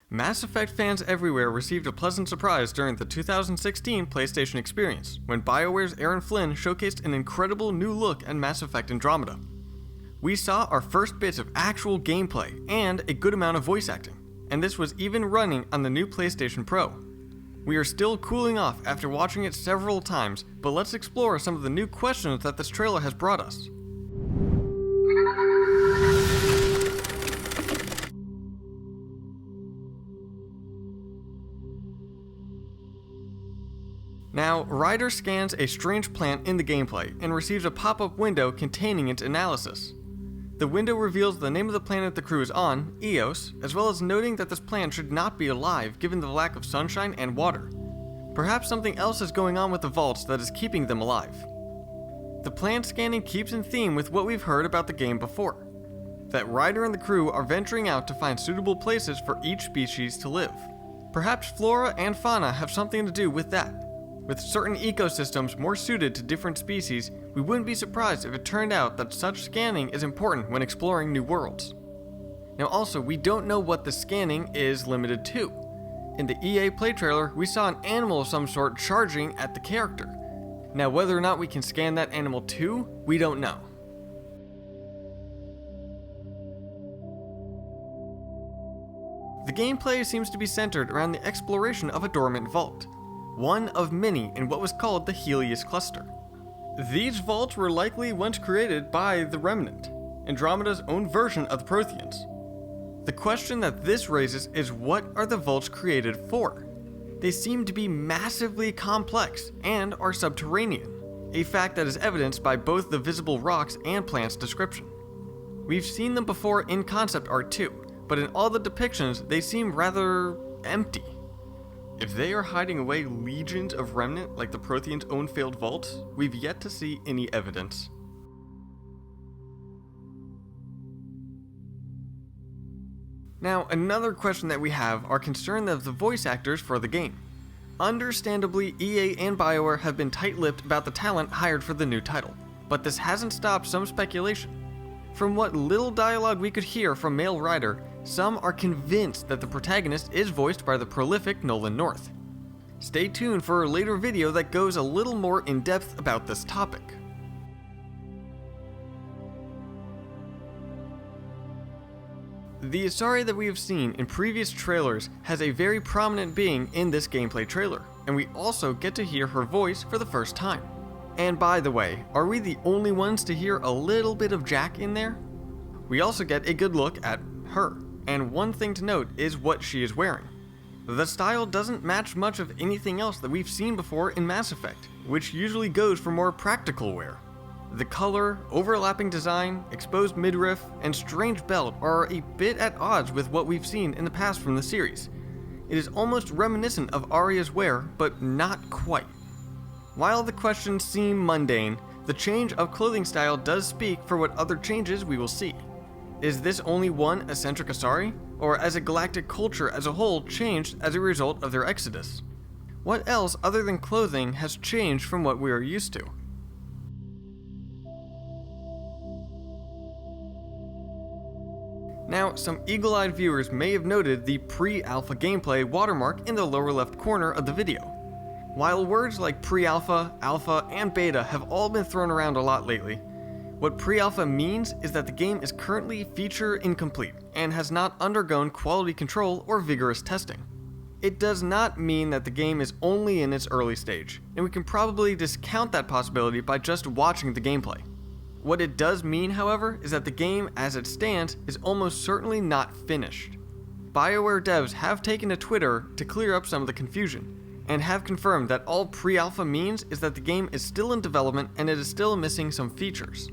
Mass Effect fans everywhere received a pleasant surprise during the 2016 PlayStation experience, when BioWare's Aaron Flynn showcased an incredible new look at Mass Effect Andromeda. We saw our first bits of actual gameplay and a good amount of voice acting, and this was even running on the new PlayStation Pro. We are still cooling off after watching it several times, but let's explore some of the new questions that this trailer has brought us. Now, Ryder scans a strange plant in the gameplay and receives a pop-up window containing its analysis. The window reveals the name of the planet the crew is on, Eos, as well as noting that this plant should not be alive given the lack of sunshine and water. Perhaps something else is going on with the vaults that is keeping them alive. The plant scanning keeps in theme with what we've heard about the game before, that Ryder and the crew are venturing out to find suitable places for each species to live. Perhaps flora and fauna have something to do with that. With certain ecosystems more suited to different species, we wouldn't be surprised if it turned out that such scanning is important when exploring new worlds. Now also, we don't know what the scanning is limited to. In the EA Play trailer, we saw an animal of some sort charging at the character. Now whether or not we can scan that animal too, we don't know. The gameplay seems to be centered around the exploration of a dormant vault, one of many in what was called the Helios Cluster. These vaults were likely once created by the Remnant, Andromeda's own version of the Protheans. The question that this raises is, what are the vaults created for? They seem to be massively complex and are subterranean, a fact that is evidenced by both the visible rocks and plants description. We've seen them before in concept art too, but in all the depictions they seem rather empty. If they are hiding away legions of Remnant like the Protheans' own failed vaults, we've yet to see any evidence. Now, another question that we have are concerned of the voice actors for the game. Understandably, EA and BioWare have been tight-lipped about the talent hired for the new title, but this hasn't stopped some speculation. From what little dialogue we could hear from male Ryder, some are convinced that the protagonist is voiced by the prolific Nolan North. Stay tuned for a later video that goes a little more in depth about this topic. The Asari that we have seen in previous trailers has a very prominent being in this gameplay trailer, and we also get to hear her voice for the first time. And by the way, are we the only ones to hear a little bit of Jack in there? We also get a good look at her, and one thing to note is what she is wearing. The style doesn't match much of anything else that we've seen before in Mass Effect, which usually goes for more practical wear. The color, overlapping design, exposed midriff, and strange belt are a bit at odds with what we've seen in the past from the series. It is almost reminiscent of Aria's wear, but not quite. While the questions seem mundane, the change of clothing style does speak for what other changes we will see. Is this only one eccentric Asari, or has a galactic culture as a whole changed as a result of their exodus? What else other than clothing has changed from what we are used to? Now, some eagle-eyed viewers may have noted the PreAlpha gameplay watermark in the lower left corner of the video. While words like PreAlpha, Alpha, and Beta have all been thrown around a lot lately, what PreAlpha means is that the game is currently feature incomplete and has not undergone quality control or vigorous testing. It does not mean that the game is only in its early stage, and we can probably discount that possibility by just watching the gameplay. What it does mean, however, is that the game as it stands is almost certainly not finished. BioWare devs have taken to Twitter to clear up some of the confusion, and have confirmed that all PreAlpha means is that the game is still in development and it is still missing some features.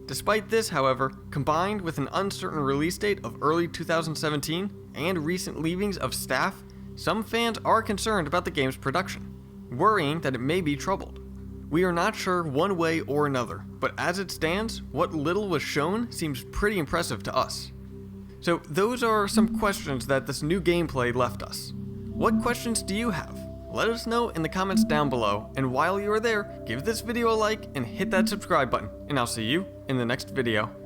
Despite this, however, combined with an uncertain release date of early 2017 and recent leavings of staff, some fans are concerned about the game's production, worrying that it may be troubled. We are not sure one way or another, but as it stands, what little was shown seems pretty impressive to us. So those are some questions that this new gameplay left us. What questions do you have? Let us know in the comments down below, and while you are there, give this video a like and hit that subscribe button, and I'll see you in the next video.